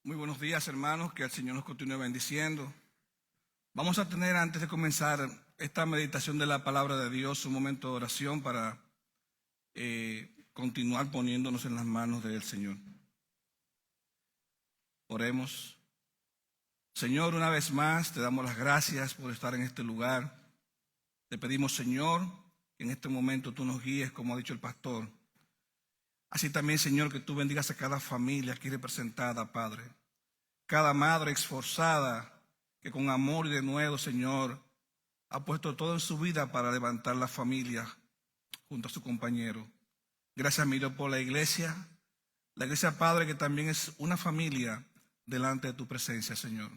Muy buenos días, hermanos, que el Señor nos continúe bendiciendo. Vamos a tener, antes de comenzar esta meditación de la palabra de Dios, un momento de oración para continuar poniéndonos en las manos del Señor. Oremos. Señor, una vez más te damos las gracias por estar en este lugar. Te pedimos, Señor, que en este momento tú nos guíes, como ha dicho el pastor. Así también, Señor, que tú bendigas a cada familia aquí representada, Padre. Cada madre esforzada que con amor y de nuevo, Señor, ha puesto todo en su vida para levantar la familia junto a su compañero. Gracias, mi Dios, por la iglesia, Padre, que también es una familia delante de tu presencia, Señor.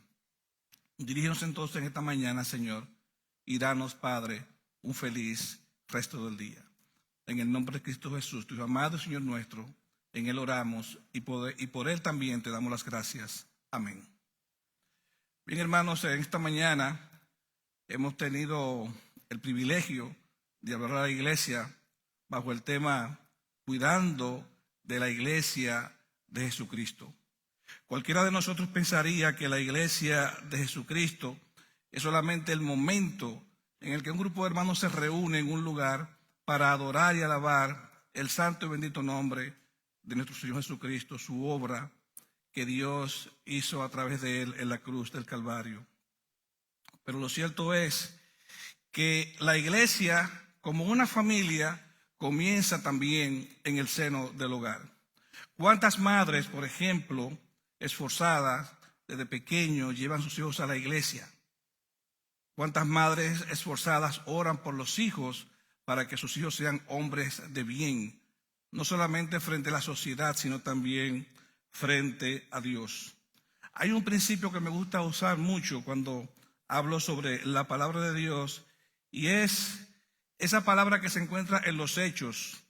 Dirígenos entonces en esta mañana, Señor, y danos, Padre, un feliz resto del día. En el nombre de Cristo Jesús, tu amado Señor nuestro, en Él oramos y por Él también te damos las gracias. Amén. Bien, hermanos, en esta mañana hemos tenido el privilegio de hablar a la iglesia bajo el tema Cuidando de la iglesia de Jesucristo. Cualquiera de nosotros pensaría que la iglesia de Jesucristo es solamente el momento en el que un grupo de hermanos se reúne en un lugar para adorar y alabar el santo y bendito nombre de nuestro Señor Jesucristo, su obra que Dios hizo a través de Él en la cruz del Calvario. Pero lo cierto es que la iglesia, como una familia, comienza también en el seno del hogar. ¿Cuántas madres, por ejemplo, esforzadas desde pequeños, llevan sus hijos a la iglesia? ¿Cuántas madres esforzadas oran por los hijos para que sus hijos sean hombres de bien, no solamente frente a la sociedad, sino también frente a Dios? Hay un principio que me gusta usar mucho cuando hablo sobre la palabra de Dios, y es esa palabra que se encuentra en los Hechos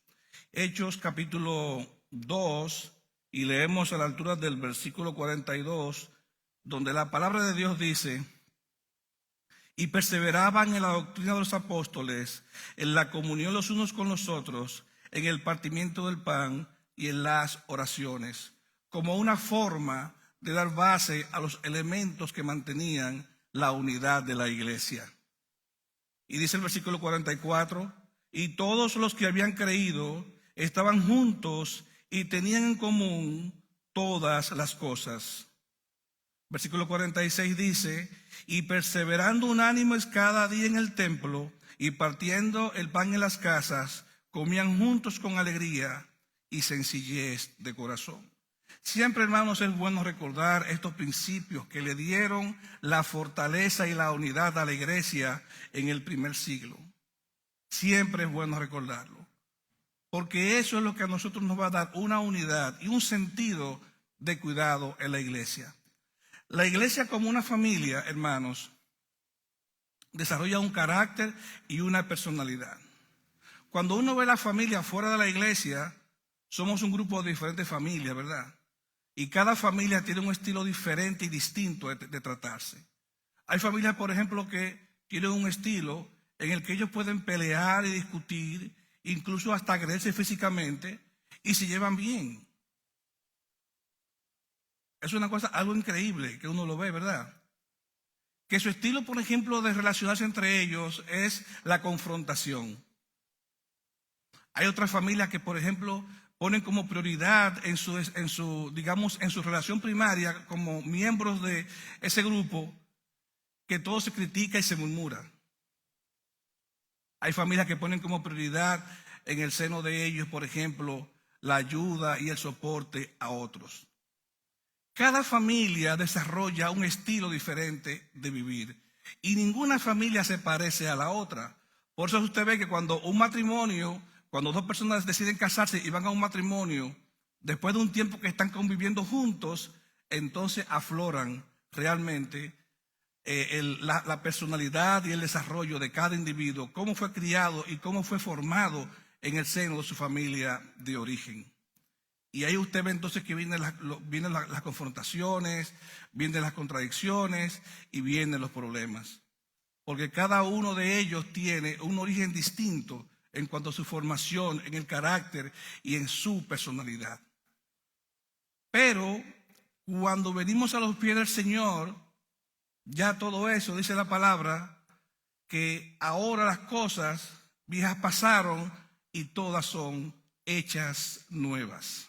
capítulo 2, y leemos a la altura del versículo 42, donde la palabra de Dios dice: y perseveraban en la doctrina de los apóstoles, en la comunión los unos con los otros, en el partimiento del pan y en las oraciones, como una forma de dar base a los elementos que mantenían la unidad de la iglesia. Y dice el versículo 44, y todos los que habían creído estaban juntos y tenían en común todas las cosas. Versículo 46 dice: y perseverando unánimes cada día en el templo y partiendo el pan en las casas, comían juntos con alegría y sencillez de corazón. Siempre, hermanos, es bueno recordar estos principios que le dieron la fortaleza y la unidad a la iglesia en el primer siglo. Siempre es bueno recordarlo, porque eso es lo que a nosotros nos va a dar una unidad y un sentido de cuidado en la iglesia. La iglesia, como una familia, hermanos, desarrolla un carácter y una personalidad. Cuando uno ve la familia fuera de la iglesia, somos un grupo de diferentes familias, ¿verdad? Y cada familia tiene un estilo diferente y distinto de tratarse. Hay familias, por ejemplo, que tienen un estilo en el que ellos pueden pelear y discutir, incluso hasta agredirse físicamente, y se llevan bien. Es una cosa, algo increíble que uno lo ve, ¿verdad? Que su estilo, por ejemplo, de relacionarse entre ellos es la confrontación. Hay otras familias que, por ejemplo, ponen como prioridad en su relación primaria, como miembros de ese grupo, que todo se critica y se murmura. Hay familias que ponen como prioridad en el seno de ellos, por ejemplo, la ayuda y el soporte a otros. Cada familia desarrolla un estilo diferente de vivir y ninguna familia se parece a la otra. Por eso usted ve que cuando dos personas deciden casarse y van a un matrimonio, después de un tiempo que están conviviendo juntos, entonces afloran realmente la personalidad y el desarrollo de cada individuo, cómo fue criado y cómo fue formado en el seno de su familia de origen. Y ahí usted ve entonces que vienen las confrontaciones, vienen las contradicciones y vienen los problemas. Porque cada uno de ellos tiene un origen distinto en cuanto a su formación, en el carácter y en su personalidad. Pero cuando venimos a los pies del Señor, ya todo eso, dice la palabra, que ahora las cosas viejas pasaron y todas son hechas nuevas.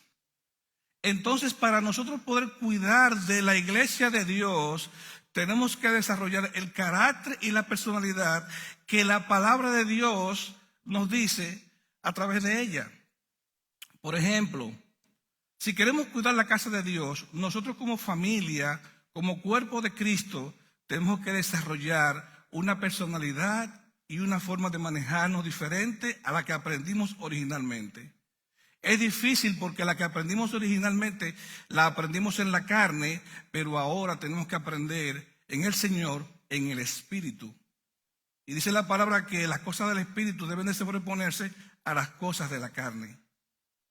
Entonces, para nosotros poder cuidar de la iglesia de Dios, tenemos que desarrollar el carácter y la personalidad que la palabra de Dios nos dice a través de ella. Por ejemplo, si queremos cuidar la casa de Dios, nosotros como familia, como cuerpo de Cristo, tenemos que desarrollar una personalidad y una forma de manejarnos diferente a la que aprendimos originalmente. Es difícil porque la que aprendimos originalmente la aprendimos en la carne, pero ahora tenemos que aprender en el Señor, en el Espíritu. Y dice la palabra que las cosas del Espíritu deben de sobreponerse a las cosas de la carne,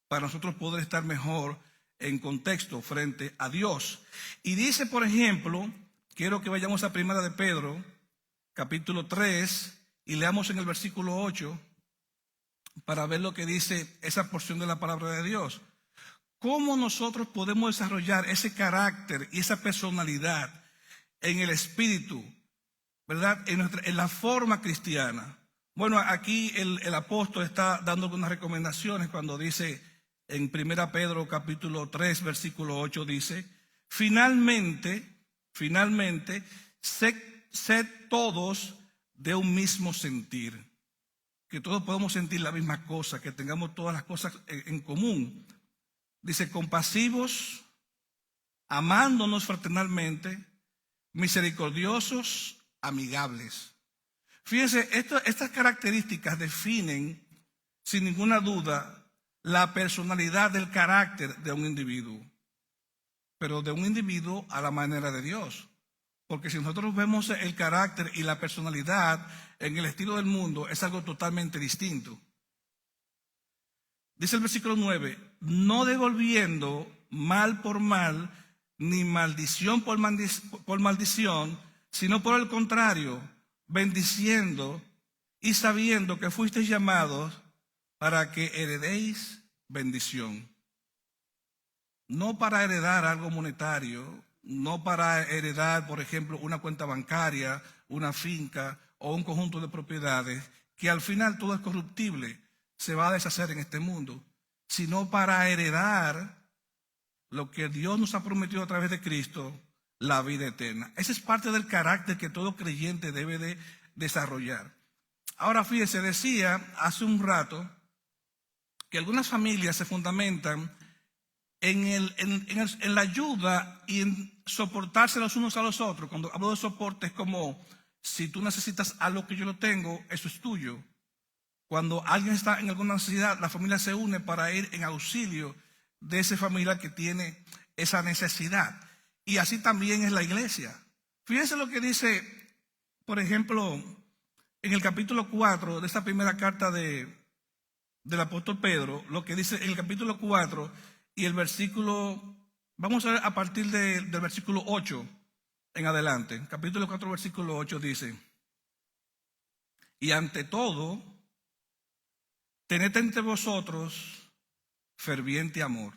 para nosotros poder estar mejor en contexto frente a Dios. Y dice, por ejemplo, quiero que vayamos a Primera de Pedro, capítulo 3, y leamos en el versículo 8, para ver lo que dice esa porción de la palabra de Dios. ¿Cómo nosotros podemos desarrollar ese carácter y esa personalidad en el espíritu, verdad? En la forma cristiana. Bueno, aquí el apóstol está dando unas recomendaciones cuando dice en 1 Pedro capítulo 3 versículo 8 dice: finalmente, sed todos de un mismo sentir. Que todos podamos sentir la misma cosa, que tengamos todas las cosas en común. Dice, compasivos, amándonos fraternalmente, misericordiosos, amigables. Fíjense, estas características definen, sin ninguna duda, la personalidad del carácter de un individuo. Pero de un individuo a la manera de Dios. Porque si nosotros vemos el carácter y la personalidad en el estilo del mundo, es algo totalmente distinto. Dice el versículo 9, no devolviendo mal por mal, ni maldición por maldición, sino por el contrario, bendiciendo y sabiendo que fuisteis llamados para que heredéis bendición. No para heredar algo monetario, no para heredar, por ejemplo, una cuenta bancaria, una finca o un conjunto de propiedades, que al final todo es corruptible, se va a deshacer en este mundo, sino para heredar lo que Dios nos ha prometido a través de Cristo, la vida eterna. Ese es parte del carácter que todo creyente debe de desarrollar. Ahora fíjese, decía hace un rato que algunas familias se fundamentan en la ayuda y en soportarse los unos a los otros. Cuando hablo de soporte es como, si tú necesitas algo que yo lo tengo, eso es tuyo. Cuando alguien está en alguna necesidad, la familia se une para ir en auxilio de esa familia que tiene esa necesidad. Y así también es la iglesia. Fíjense lo que dice, por ejemplo, en el capítulo 4 de esta primera carta del apóstol Pedro, lo que dice en el capítulo 4 y el versículo, vamos a ver a partir del versículo 8 en adelante. Capítulo 4, versículo 8 dice: y ante todo, tened entre vosotros ferviente amor,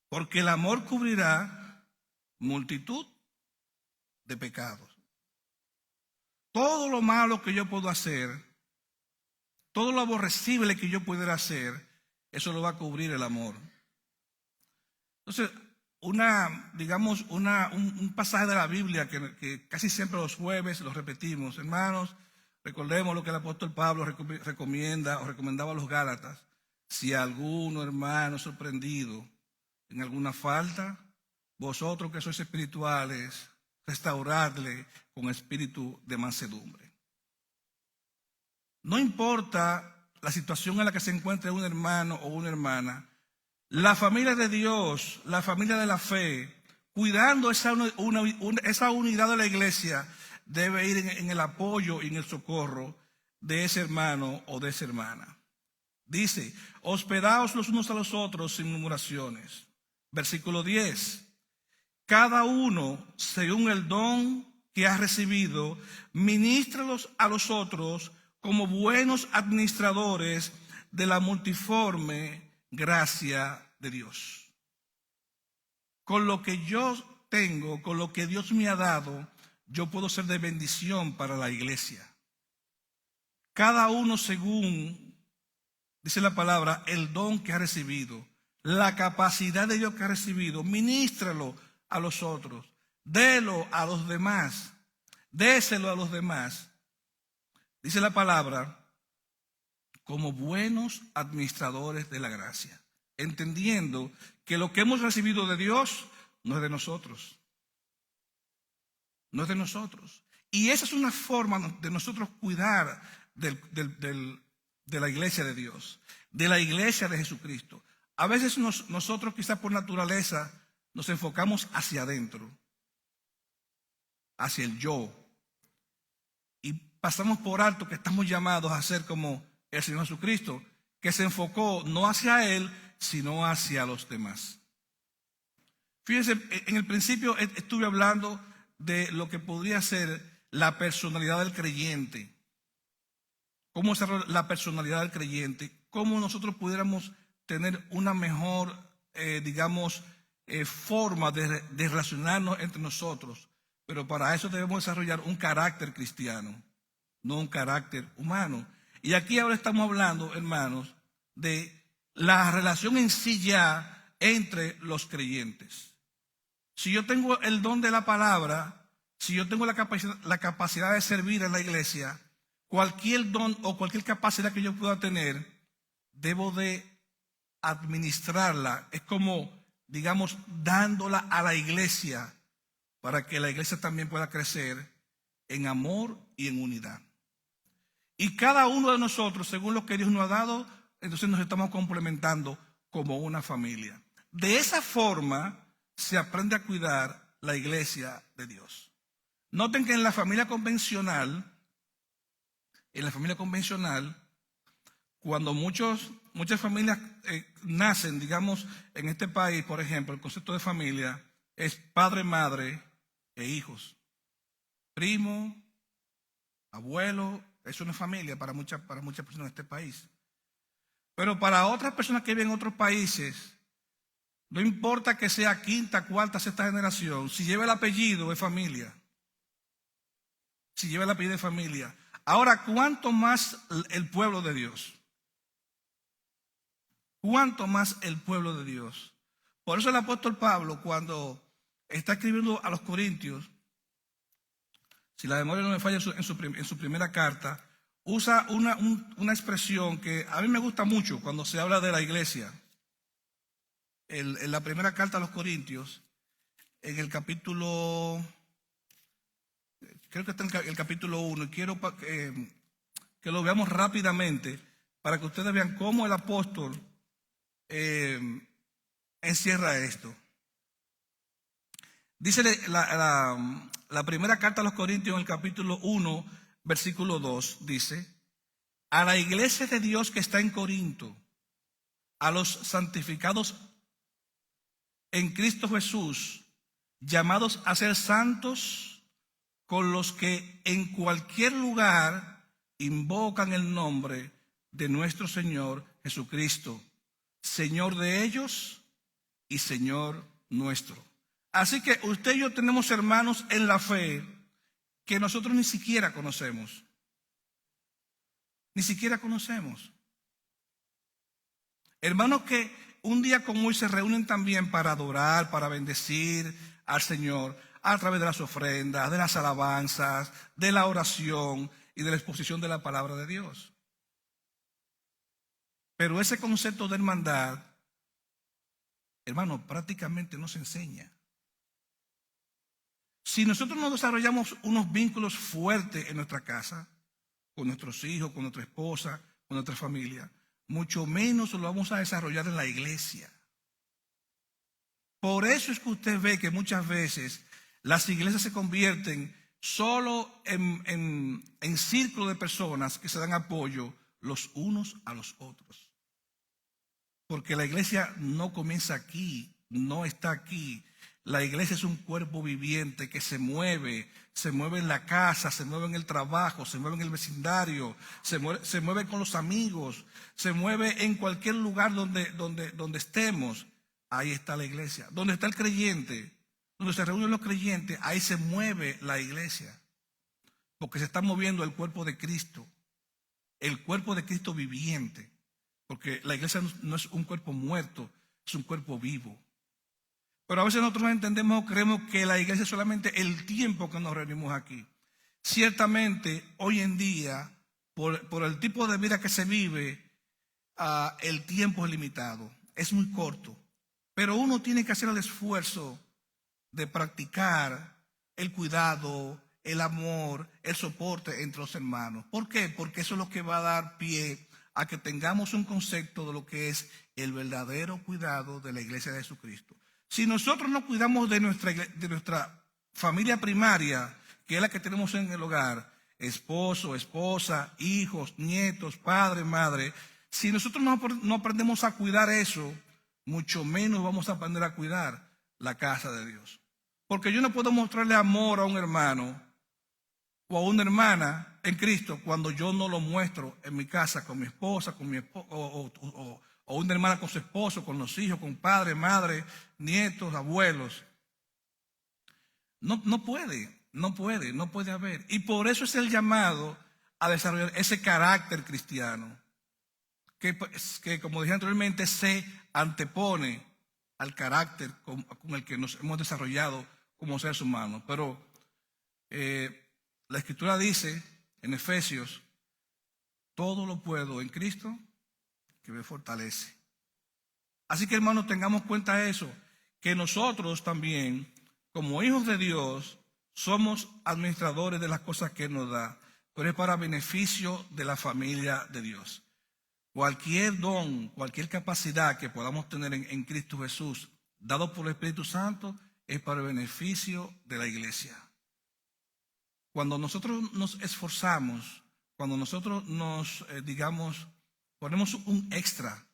porque el amor cubrirá multitud de pecados. Todo lo malo que yo puedo hacer, todo lo aborrecible que yo pudiera hacer, eso lo va a cubrir el amor. Entonces, un pasaje de la Biblia que casi siempre los jueves lo repetimos. Hermanos, recordemos lo que el apóstol Pablo recomienda o recomendaba a los Gálatas. Si alguno hermano sorprendido en alguna falta, vosotros que sois espirituales, restauradle con espíritu de mansedumbre. No importa la situación en la que se encuentre un hermano o una hermana, la familia de Dios, la familia de la fe, cuidando esa unidad de la iglesia, debe ir en el apoyo y en el socorro de ese hermano o de esa hermana. Dice, hospedaos los unos a los otros sin murmuraciones. Versículo 10, cada uno según el don que ha recibido, ministralos a los otros como buenos administradores de la multiforme gracia de Dios. con lo que yo tengo, con lo que Dios me ha dado, yo puedo ser de bendición para la iglesia. Cada uno según, dice la palabra, el don que ha recibido, la capacidad de Dios que ha recibido, ministralo a los otros, délo a los demás, déselo a los demás. Dice la palabra, como buenos administradores de la gracia, entendiendo que lo que hemos recibido de Dios no es de nosotros. No es de nosotros. Y esa es una forma de nosotros cuidar de la iglesia de Dios, de la iglesia de Jesucristo. A veces nosotros quizás por naturaleza nos enfocamos hacia adentro, hacia el yo. Y pasamos por alto que estamos llamados a ser como el Señor Jesucristo, que se enfocó no hacia Él, sino hacia los demás. Fíjense, en el principio estuve hablando de lo que podría ser la personalidad del creyente. Cómo es la personalidad del creyente, cómo nosotros pudiéramos tener una mejor, forma de relacionarnos entre nosotros. Pero para eso debemos desarrollar un carácter cristiano, no un carácter humano. Y aquí ahora estamos hablando, hermanos, de la relación en sí ya entre los creyentes. Si yo tengo el don de la palabra, si yo tengo la capacidad de servir en la iglesia, cualquier don o cualquier capacidad que yo pueda tener, debo de administrarla. Es como, dándola a la iglesia para que la iglesia también pueda crecer en amor y en unidad. Y cada uno de nosotros, según lo que Dios nos ha dado, entonces nos estamos complementando como una familia. De esa forma se aprende a cuidar la iglesia de Dios. Noten que en la familia convencional, cuando muchas familias nacen, en este país, por ejemplo, el concepto de familia es padre, madre e hijos. Primo, abuelo, es una familia para muchas personas en este país. Pero para otras personas que viven en otros países, no importa que sea quinta, cuarta, sexta generación, si lleva el apellido es familia. Si lleva el apellido es familia. Ahora, ¿cuánto más el pueblo de Dios? ¿Cuánto más el pueblo de Dios? Por eso el apóstol Pablo, cuando está escribiendo a los Corintios, si la memoria no me falla, en su primera carta, usa una expresión que a mí me gusta mucho cuando se habla de la iglesia. En la primera carta a los Corintios, en el capítulo, creo que está en el capítulo 1, y quiero que lo veamos rápidamente para que ustedes vean cómo el apóstol encierra esto. Dice la primera carta a los Corintios en el capítulo 1, versículo 2, dice: a la iglesia de Dios que está en Corinto, a los santificados en Cristo Jesús, llamados a ser santos, con los que en cualquier lugar invocan el nombre de nuestro Señor Jesucristo, Señor de ellos y Señor nuestro. Así que usted y yo tenemos hermanos en la fe que nosotros ni siquiera conocemos. Ni siquiera conocemos. Hermanos que un día como hoy se reúnen también para adorar, para bendecir al Señor a través de las ofrendas, de las alabanzas, de la oración y de la exposición de la palabra de Dios. Pero ese concepto de hermandad, hermano, prácticamente no se enseña. Si nosotros no desarrollamos unos vínculos fuertes en nuestra casa, con nuestros hijos, con nuestra esposa, con nuestra familia, mucho menos lo vamos a desarrollar en la iglesia. Por eso es que usted ve que muchas veces las iglesias se convierten solo en círculo de personas que se dan apoyo los unos a los otros. Porque la iglesia no comienza aquí, no está aquí. La iglesia es un cuerpo viviente que se mueve en la casa, se mueve en el trabajo, se mueve en el vecindario, se mueve con los amigos, se mueve en cualquier lugar donde estemos. ahí está la iglesia. Donde está el creyente, donde se reúnen los creyentes, ahí se mueve la iglesia. Porque se está moviendo el cuerpo de Cristo viviente. Porque la iglesia no es un cuerpo muerto, es un cuerpo vivo. Pero a veces nosotros entendemos o creemos que la iglesia es solamente el tiempo que nos reunimos aquí. Ciertamente, hoy en día, por el tipo de vida que se vive, el tiempo es limitado, es muy corto. Pero uno tiene que hacer el esfuerzo de practicar el cuidado, el amor, el soporte entre los hermanos. ¿Por qué? Porque eso es lo que va a dar pie a que tengamos un concepto de lo que es el verdadero cuidado de la iglesia de Jesucristo. Si nosotros no cuidamos de nuestra familia primaria, que es la que tenemos en el hogar, esposo, esposa, hijos, nietos, padre, madre, si nosotros no aprendemos a cuidar eso, mucho menos vamos a aprender a cuidar la casa de Dios. Porque yo no puedo mostrarle amor a un hermano o a una hermana en Cristo cuando yo no lo muestro en mi casa con mi esposa, con mi esposo, o una hermana con su esposo, con los hijos, con padre, madre, nietos, abuelos. No puede haber. Y por eso es el llamado a desarrollar ese carácter cristiano, que como dije anteriormente, se antepone al carácter con el que nos hemos desarrollado como seres humanos. Pero la Escritura dice en Efesios, todo lo puedo en Cristo que me fortalece. Así que, hermanos, tengamos cuenta eso, que nosotros también, como hijos de Dios, somos administradores de las cosas que Él nos da, pero es para beneficio de la familia de Dios. Cualquier don, cualquier capacidad que podamos tener en Cristo Jesús, dado por el Espíritu Santo, es para el beneficio de la iglesia. Cuando nosotros nos esforzamos, cuando nosotros ponemos un extra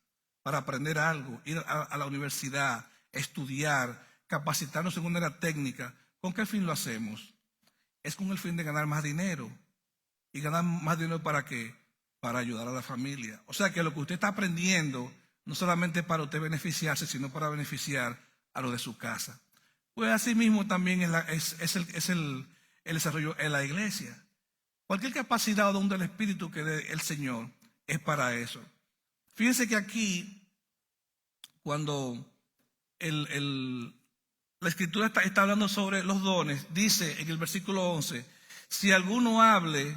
para aprender algo, ir a la universidad, estudiar, capacitarnos en una área técnica, ¿con qué fin lo hacemos? Es con el fin de ganar más dinero. ¿Y ganar más dinero para qué? Para ayudar a la familia. O sea que lo que usted está aprendiendo no solamente para usted beneficiarse, sino para beneficiar a los de su casa. Pues así mismo también es el desarrollo en la iglesia. Cualquier capacidad o don del Espíritu que dé el Señor es para eso. Fíjense que aquí, cuando la Escritura está hablando sobre los dones, dice en el versículo 11, si alguno hable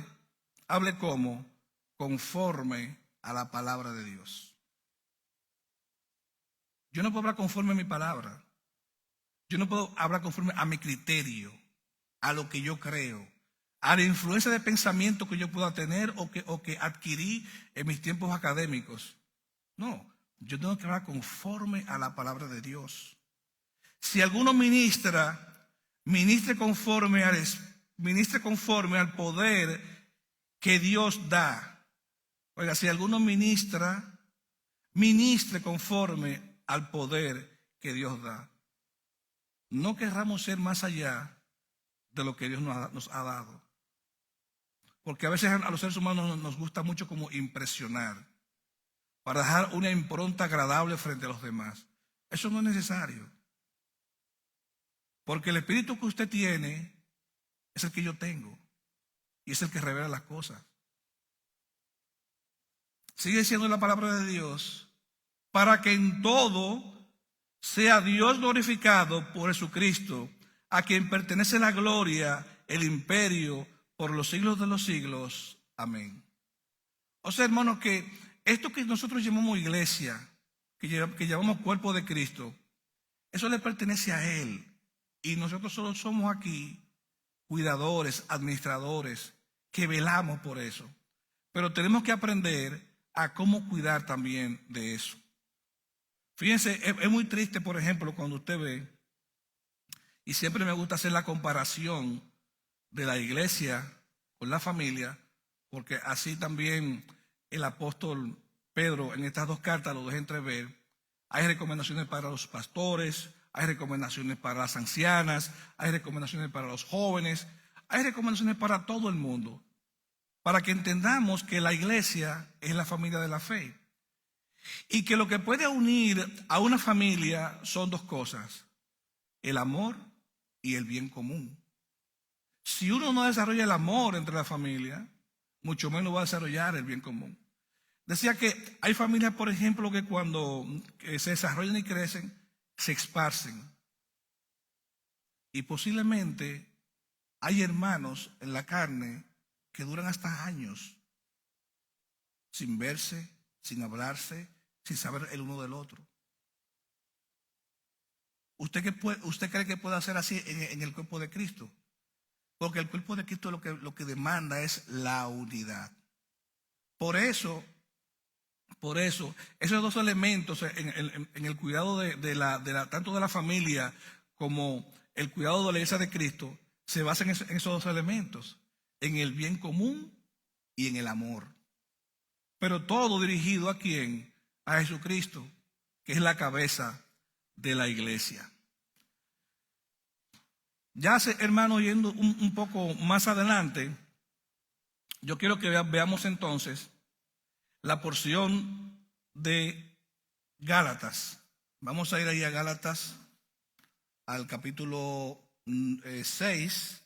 como conforme a la palabra de Dios. Yo no puedo hablar conforme a mi palabra. Yo no puedo hablar conforme a mi criterio, a lo que yo creo, a la influencia de pensamiento que yo pueda tener o que adquirí en mis tiempos académicos. No, yo tengo que hablar conforme a la palabra de Dios. Si alguno ministre conforme al poder que Dios da. Oiga, si alguno ministre conforme al poder que Dios da. No querramos ser más allá de lo que Dios nos ha dado. Porque a veces a los seres humanos nos gusta mucho como impresionar, para dejar una impronta agradable frente a los demás. Eso no es necesario. Porque el espíritu que usted tiene es el que yo tengo. Y es el que revela las cosas. Sigue siendo la palabra de Dios, para que en todo sea Dios glorificado por Jesucristo, a quien pertenece la gloria, el imperio, por los siglos de los siglos. Amén. O sea, hermanos, que esto que nosotros llamamos iglesia, que llamamos cuerpo de Cristo, eso le pertenece a Él. Y nosotros solo somos aquí cuidadores, administradores, que velamos por eso. Pero tenemos que aprender a cómo cuidar también de eso. Fíjense, es muy triste, por ejemplo, cuando usted ve, y siempre me gusta hacer la comparación de la iglesia con la familia, porque así también el apóstol Pedro en estas dos cartas lo deja entrever. Hay recomendaciones para los pastores, hay recomendaciones para las ancianas, hay recomendaciones para los jóvenes, hay recomendaciones para todo el mundo, para que entendamos que la iglesia es la familia de la fe. Y que lo que puede unir a una familia son dos cosas: el amor y el bien común. Si uno no desarrolla el amor entre la familia, mucho menos va a desarrollar el bien común. Decía que hay familias, por ejemplo, que cuando se desarrollan y crecen, se esparcen. Y posiblemente hay hermanos en la carne que duran hasta años sin verse, sin hablarse, sin saber el uno del otro. ¿Usted cree que puede hacer así en el cuerpo de Cristo? Porque el cuerpo de Cristo lo que demanda es la unidad. Por eso, esos dos elementos en el cuidado tanto de la familia como el cuidado de la iglesia de Cristo se basan en esos dos elementos: en el bien común y en el amor. Pero todo dirigido ¿a quién? A Jesucristo, que es la cabeza de la iglesia. Ya, hermano, yendo un poco más adelante, yo quiero que veamos entonces la porción de Gálatas. Vamos a ir ahí a Gálatas, al capítulo 6,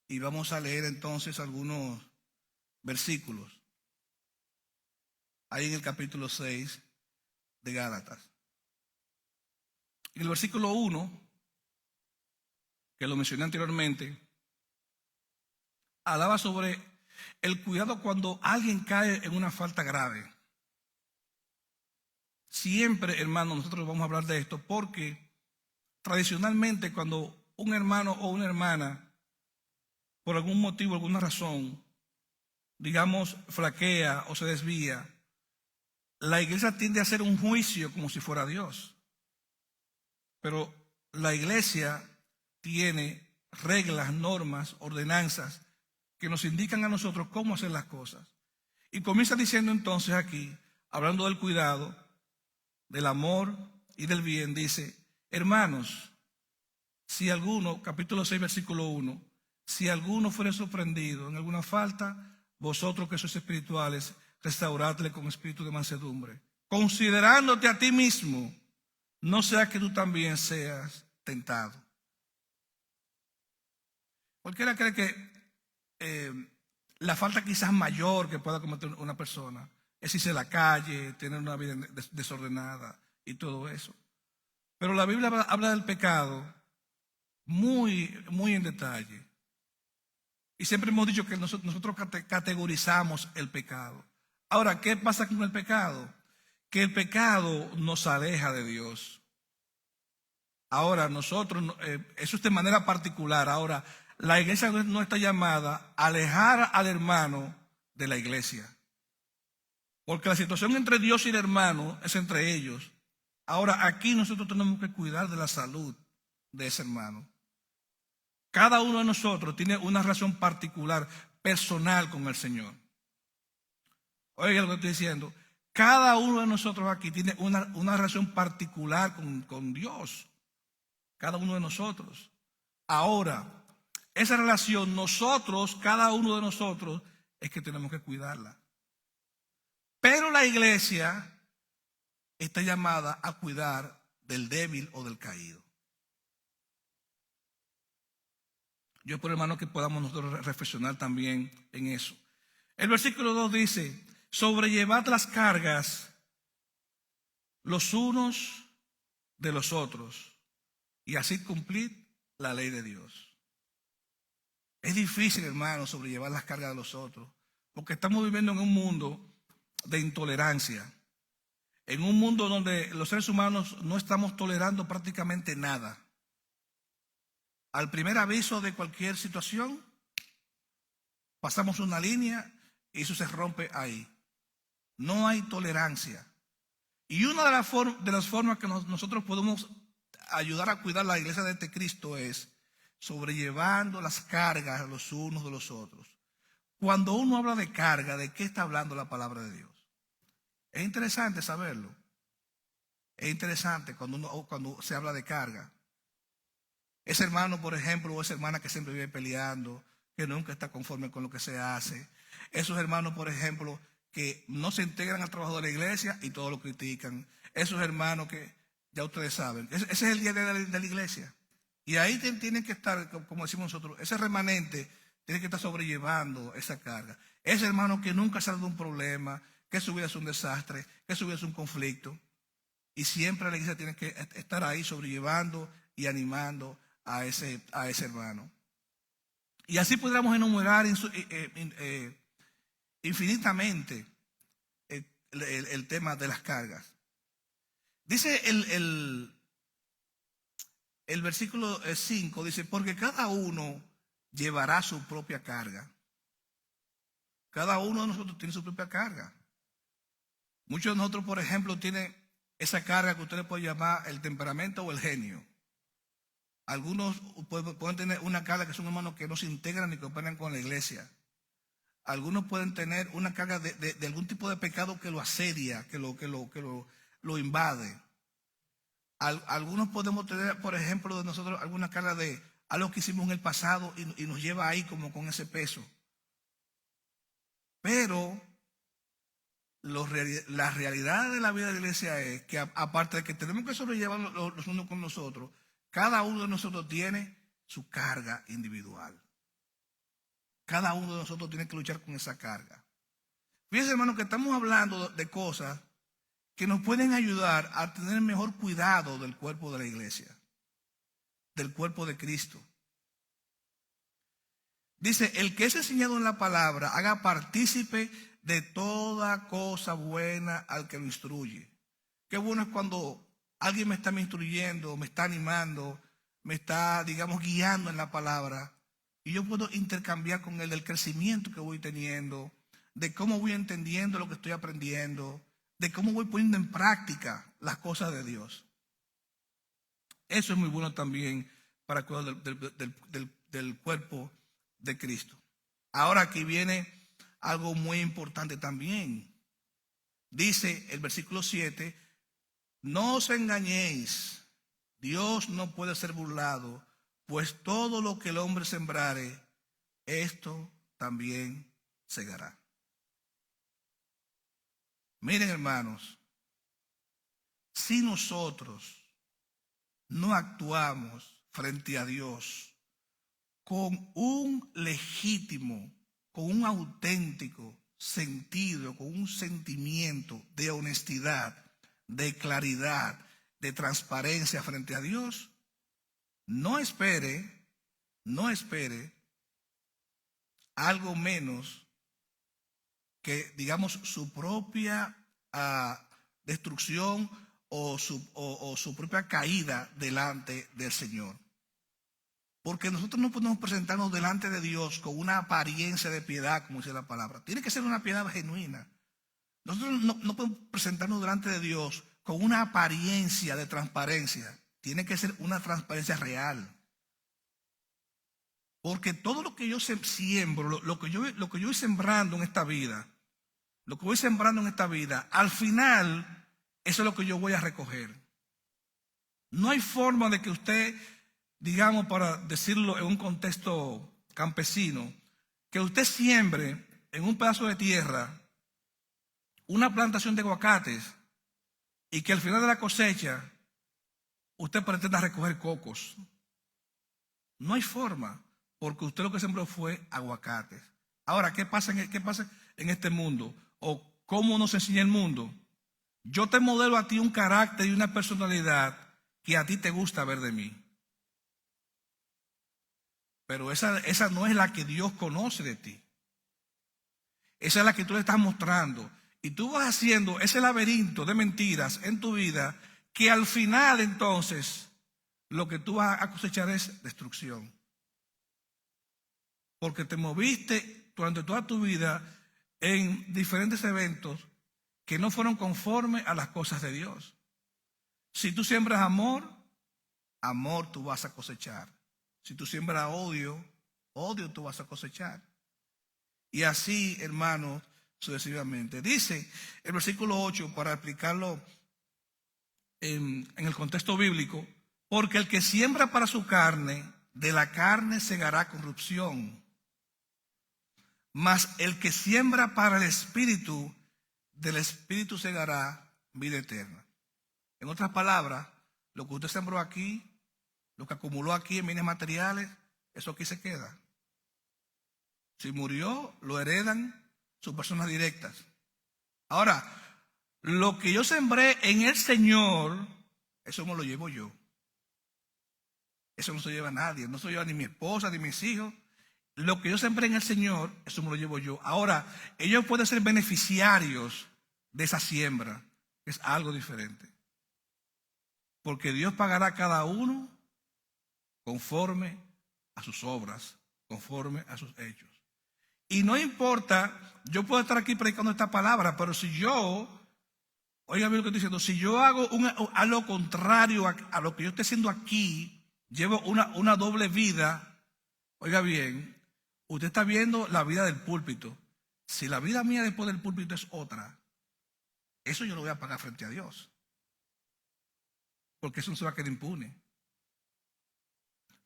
y vamos a leer entonces algunos versículos. Ahí en el capítulo 6 de Gálatas. En el versículo 1, que lo mencioné anteriormente, hablaba sobre el cuidado cuando alguien cae en una falta grave. Siempre, hermano, nosotros vamos a hablar de esto porque tradicionalmente cuando un hermano o una hermana, por algún motivo, alguna razón, digamos, flaquea o se desvía, la iglesia tiende a hacer un juicio como si fuera Dios. Pero la iglesia tiene reglas, normas, ordenanzas que nos indican a nosotros cómo hacer las cosas. Y comienza diciendo entonces aquí, hablando del cuidado, del amor y del bien, dice: hermanos, si alguno, capítulo 6, versículo 1, si alguno fuere sorprendido en alguna falta, vosotros que sois espirituales, restauradle con espíritu de mansedumbre, considerándote a ti mismo, no sea que tú también seas tentado. Cualquiera cree que la falta quizás mayor que pueda cometer una persona es irse a la calle, tener una vida desordenada y todo eso. Pero la Biblia habla del pecado muy, muy en detalle. Y siempre hemos dicho que nosotros categorizamos el pecado. Ahora, ¿qué pasa con el pecado? Que el pecado nos aleja de Dios. Ahora, nosotros, eso es de manera particular. Ahora, la iglesia no está llamada a alejar al hermano de la iglesia. Porque la situación entre Dios y el hermano es entre ellos. Ahora, aquí nosotros tenemos que cuidar de la salud de ese hermano. Cada uno de nosotros tiene una relación particular, personal con el Señor. Oiga lo que estoy diciendo. Cada uno de nosotros aquí tiene una relación particular con Dios. Cada uno de nosotros. Ahora, esa relación cada uno de nosotros, es que tenemos que cuidarla. Pero la iglesia está llamada a cuidar del débil o del caído. Yo espero, hermano, que podamos nosotros reflexionar también en eso. El versículo 2 dice: sobrellevad las cargas los unos de los otros y así cumplid la ley de Dios. Es difícil, hermano, sobrellevar las cargas de los otros, porque estamos viviendo en un mundo de intolerancia, en un mundo donde los seres humanos no estamos tolerando prácticamente nada. Al primer aviso de cualquier situación, pasamos una línea y eso se rompe ahí. No hay tolerancia. Y una de las formas que nosotros podemos ayudar a cuidar la iglesia de Cristo es sobrellevando las cargas los unos de los otros. Cuando uno habla de carga, ¿de qué está hablando la palabra de Dios? Es interesante saberlo. Es interesante cuando se habla de carga. Ese hermano, por ejemplo, o esa hermana que siempre vive peleando, que nunca está conforme con lo que se hace. Esos hermanos, por ejemplo, que no se integran al trabajo de la iglesia y todos lo critican. Esos hermanos que ya ustedes saben, ese es el día de la iglesia. Y ahí tienen que estar, como decimos nosotros, ese remanente tiene que estar sobrellevando esa carga. Ese hermano que nunca sale de un problema, que su vida es un desastre, que su vida es un conflicto. Y siempre la iglesia tiene que estar ahí sobrellevando y animando a ese hermano. Y así podríamos enumerar infinitamente el tema de las cargas. Dice el versículo 5, dice, porque cada uno llevará su propia carga. Cada uno de nosotros tiene su propia carga. Muchos de nosotros, por ejemplo, tienen esa carga que usted le puede llamar el temperamento o el genio. Algunos pueden tener una carga que son hermanos que no se integran ni cooperan con la iglesia. Algunos pueden tener una carga de algún tipo de pecado que lo asedia, que lo invade. Algunos podemos tener, por ejemplo, de nosotros alguna carga de algo que hicimos en el pasado y nos lleva ahí como con ese peso. Pero la realidad de la vida de la iglesia es que aparte de que tenemos que sobrellevar los unos con los otros, cada uno de nosotros tiene su carga individual. Cada uno de nosotros tiene que luchar con esa carga. Fíjense, hermano, que estamos hablando de cosas que nos pueden ayudar a tener mejor cuidado del cuerpo de la iglesia, del cuerpo de Cristo. Dice, el que es enseñado en la palabra, haga partícipe de toda cosa buena al que lo instruye. Qué bueno es cuando alguien me está instruyendo, me está animando, me está, digamos, guiando en la palabra, y yo puedo intercambiar con él del crecimiento que voy teniendo, de cómo voy entendiendo lo que estoy aprendiendo, de cómo voy poniendo en práctica las cosas de Dios. Eso es muy bueno también para cuidar del cuerpo de Cristo. Ahora aquí viene algo muy importante también. Dice el versículo 7, no os engañéis, Dios no puede ser burlado, pues todo lo que el hombre sembrare, esto también segará. Miren, hermanos, si nosotros no actuamos frente a Dios con un legítimo, con un auténtico sentido, con un sentimiento de honestidad, de claridad, de transparencia frente a Dios, no espere algo menos que, digamos, su propia destrucción o su propia caída delante del Señor. Porque nosotros no podemos presentarnos delante de Dios con una apariencia de piedad, como dice la palabra. Tiene que ser una piedad genuina. Nosotros no podemos presentarnos delante de Dios con una apariencia de transparencia. Tiene que ser una transparencia real. Porque todo lo que yo siembro, lo que yo voy sembrando en esta vida, al final, eso es lo que yo voy a recoger. No hay forma de que usted, digamos, para decirlo en un contexto campesino, que usted siembre en un pedazo de tierra una plantación de aguacates y que al final de la cosecha usted pretenda recoger cocos. No hay forma, porque usted lo que sembró fue aguacates. Ahora, ¿qué pasa en este mundo? ¿O cómo nos enseña el mundo? Yo te modelo a ti un carácter y una personalidad que a ti te gusta ver de mí. Pero esa no es la que Dios conoce de ti. Esa es la que tú le estás mostrando. Y tú vas haciendo ese laberinto de mentiras en tu vida que al final entonces lo que tú vas a cosechar es destrucción. Porque te moviste durante toda tu vida en diferentes eventos que no fueron conformes a las cosas de Dios. Si tú siembras amor, amor tú vas a cosechar. Si tú siembras odio, odio tú vas a cosechar. Y así, hermanos, sucesivamente. Dice el versículo 8, para explicarlo en el contexto bíblico, porque el que siembra para su carne, de la carne segará corrupción. Mas el que siembra para el Espíritu, del Espíritu segará vida eterna. En otras palabras, lo que usted sembró aquí, lo que acumuló aquí en bienes materiales, eso aquí se queda. Si murió, lo heredan sus personas directas. Ahora, lo que yo sembré en el Señor, eso me lo llevo yo. Eso no se lleva a nadie, no se lo lleva ni mi esposa, ni mis hijos. Lo que yo sembré en el Señor, eso me lo llevo yo. Ahora, ellos pueden ser beneficiarios de esa siembra, que es algo diferente. Porque Dios pagará a cada uno conforme a sus obras, conforme a sus hechos. Y no importa, yo puedo estar aquí predicando esta palabra, pero si yo, oiga bien lo que estoy diciendo, si yo hago algo contrario a lo que yo estoy haciendo aquí, llevo una doble vida, oiga bien, usted está viendo la vida del púlpito. Si la vida mía después del púlpito es otra, eso yo lo voy a pagar frente a Dios. Porque eso no se va a quedar impune.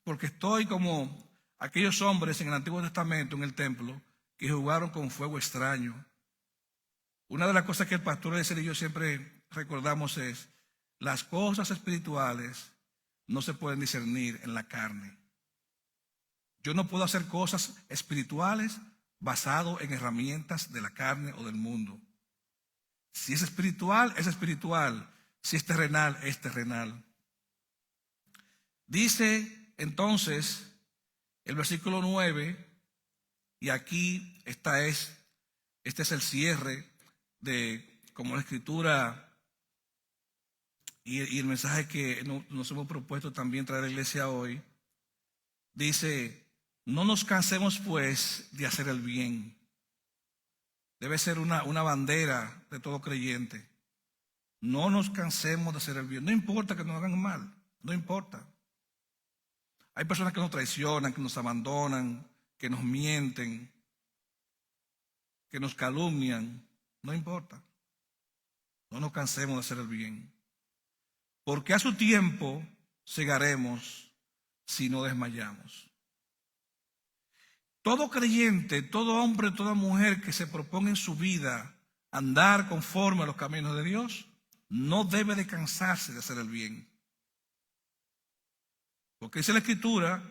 Porque estoy como aquellos hombres en el Antiguo Testamento, en el templo, que jugaron con fuego extraño. Una de las cosas que el pastor Eliezer y yo siempre recordamos es: las cosas espirituales no se pueden discernir en la carne. Yo no puedo hacer cosas espirituales basado en herramientas de la carne o del mundo. Si es espiritual, es espiritual. Si es terrenal, es terrenal. Dice entonces el versículo 9, y aquí este es el cierre de como la escritura y el mensaje que nos hemos propuesto también traer a la iglesia hoy. Dice: no nos cansemos pues de hacer el bien. Debe ser una bandera de todo creyente. No nos cansemos de hacer el bien. No importa que nos hagan mal, no importa. Hay personas que nos traicionan, que nos abandonan, que nos mienten, que nos calumnian. No importa. No nos cansemos de hacer el bien. Porque a su tiempo segaremos si no desmayamos. Todo creyente, todo hombre, toda mujer que se proponga en su vida andar conforme a los caminos de Dios, no debe de cansarse de hacer el bien. Porque dice la Escritura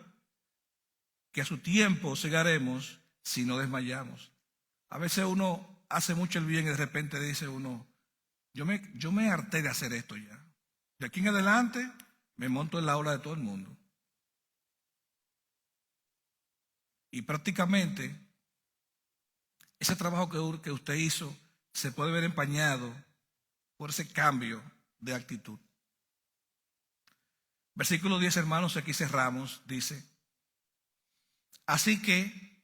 que a su tiempo segaremos si no desmayamos. A veces uno hace mucho el bien y de repente dice uno: yo me harté de hacer esto ya. De aquí en adelante me monto en la ola de todo el mundo. Y prácticamente ese trabajo que usted hizo se puede ver empañado por ese cambio de actitud. Versículo 10, hermanos, aquí cerramos, dice: así que,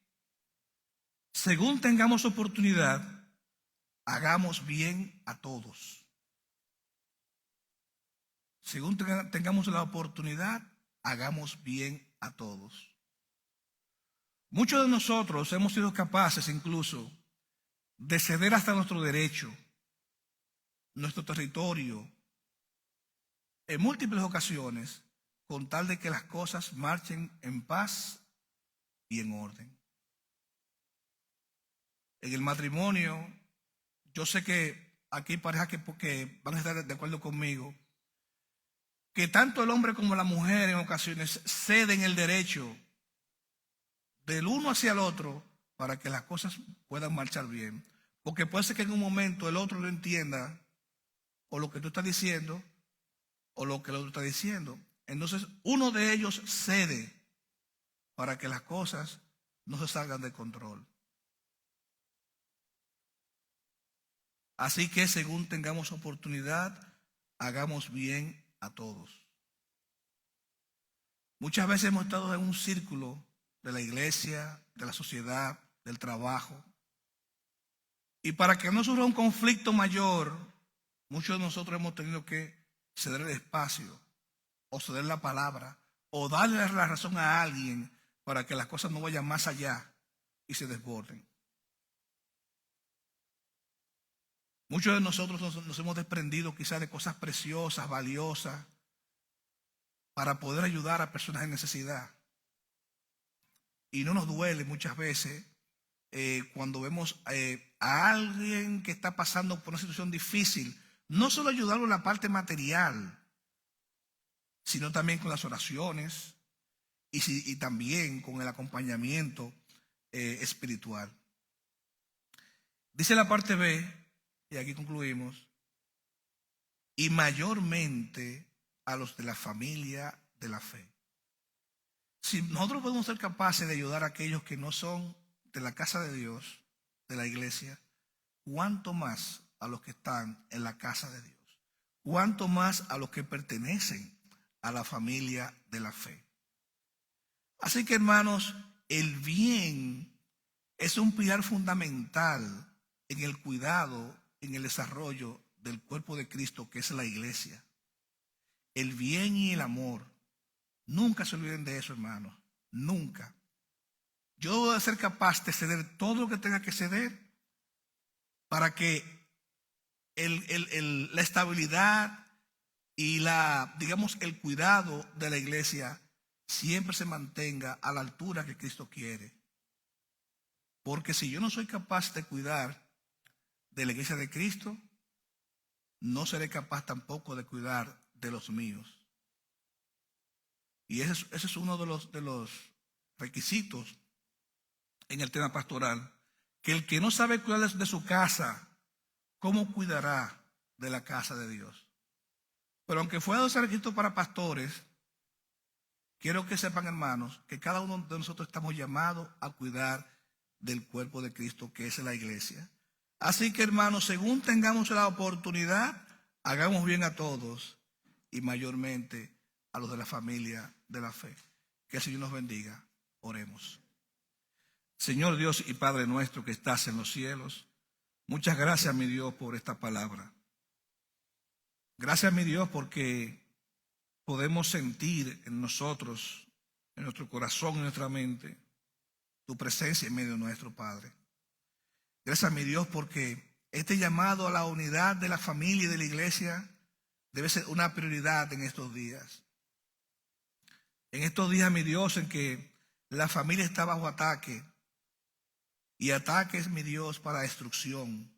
según tengamos oportunidad, hagamos bien a todos. Según tengamos la oportunidad, hagamos bien a todos. Muchos de nosotros hemos sido capaces incluso de ceder hasta nuestro derecho, nuestro territorio, en múltiples ocasiones, con tal de que las cosas marchen en paz y en orden. En el matrimonio, yo sé que aquí hay parejas que van a estar de acuerdo conmigo, que tanto el hombre como la mujer en ocasiones ceden el derecho del uno hacia el otro para que las cosas puedan marchar bien. Porque puede ser que en un momento el otro no entienda o lo que tú estás diciendo o lo que el otro está diciendo. Entonces uno de ellos cede para que las cosas no se salgan de control. Así que según tengamos oportunidad, hagamos bien a todos. Muchas veces hemos estado en un círculo de la iglesia, de la sociedad, del trabajo. Y para que no surja un conflicto mayor, muchos de nosotros hemos tenido que ceder el espacio, o ceder la palabra, o darle la razón a alguien para que las cosas no vayan más allá y se desborden. Muchos de nosotros nos hemos desprendido quizás de cosas preciosas, valiosas, para poder ayudar a personas en necesidad. Y no nos duele muchas veces cuando vemos a alguien que está pasando por una situación difícil, no solo ayudarlo en la parte material, sino también con las oraciones y también con el acompañamiento espiritual. Dice la parte B, y aquí concluimos, y mayormente a los de la familia de la fe. Si nosotros podemos ser capaces de ayudar a aquellos que no son de la casa de Dios, de la iglesia, ¿cuánto más a los que están en la casa de Dios? ¿Cuánto más a los que pertenecen a la familia de la fe? Así que, hermanos, el bien es un pilar fundamental en el cuidado, en el desarrollo del cuerpo de Cristo, que es la iglesia. El bien y el amor. Nunca se olviden de eso, hermanos. Nunca. Yo voy a ser capaz de ceder todo lo que tenga que ceder para que la estabilidad y digamos, el cuidado de la iglesia siempre se mantenga a la altura que Cristo quiere. Porque si yo no soy capaz de cuidar de la iglesia de Cristo, no seré capaz tampoco de cuidar de los míos. Y ese es uno de los requisitos en el tema pastoral, que el que no sabe cuidar de su casa, ¿cómo cuidará de la casa de Dios? Pero aunque fuera ese requisito para pastores, quiero que sepan, hermanos, que cada uno de nosotros estamos llamados a cuidar del cuerpo de Cristo, que es la iglesia. Así que, hermanos, según tengamos la oportunidad, hagamos bien a todos y mayormente a los de la familia de la fe. Que el Señor nos bendiga. Oremos. Señor Dios y Padre nuestro que estás en los cielos, muchas gracias, mi Dios, por esta palabra. Gracias, mi Dios, porque podemos sentir en nosotros, en nuestro corazón, en nuestra mente, tu presencia en medio de nuestro Padre. Gracias, mi Dios, porque este llamado a la unidad de la familia y de la iglesia debe ser una prioridad en estos días. En estos días, mi Dios, en que la familia está bajo ataque, y ataques, mi Dios, para destrucción.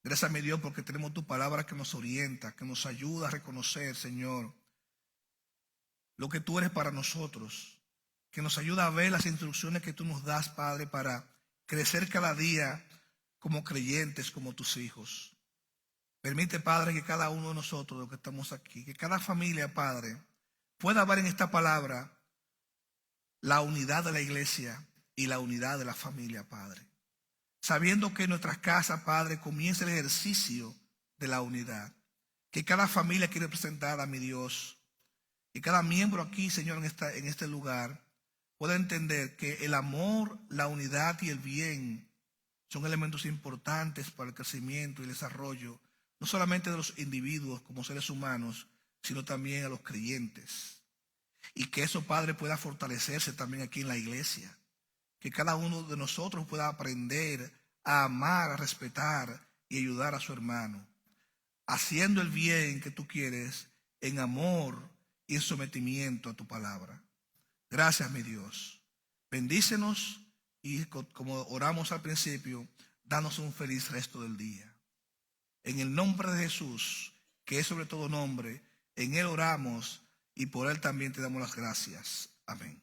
Gracias, mi Dios, porque tenemos tu palabra que nos orienta, que nos ayuda a reconocer, Señor, lo que tú eres para nosotros, que nos ayuda a ver las instrucciones que tú nos das, Padre, para crecer cada día como creyentes, como tus hijos. Permite, Padre, que cada uno de nosotros, los que estamos aquí, que cada familia, Padre, pueda ver en esta palabra la unidad de la iglesia y la unidad de la familia, Padre. Sabiendo que en nuestras casas, Padre, comienza el ejercicio de la unidad. Que cada familia quiere representar a mi Dios. Y cada miembro aquí, Señor, en este lugar, pueda entender que el amor, la unidad y el bien son elementos importantes para el crecimiento y el desarrollo, no solamente de los individuos como seres humanos, sino también a los creyentes. Y que eso, Padre, pueda fortalecerse también aquí en la iglesia. Que cada uno de nosotros pueda aprender a amar, a respetar y ayudar a su hermano, haciendo el bien que tú quieres en amor y en sometimiento a tu palabra. Gracias, mi Dios. Bendícenos y, como oramos al principio, danos un feliz resto del día. En el nombre de Jesús, que es sobre todo nombre, en Él oramos y por Él también te damos las gracias. Amén.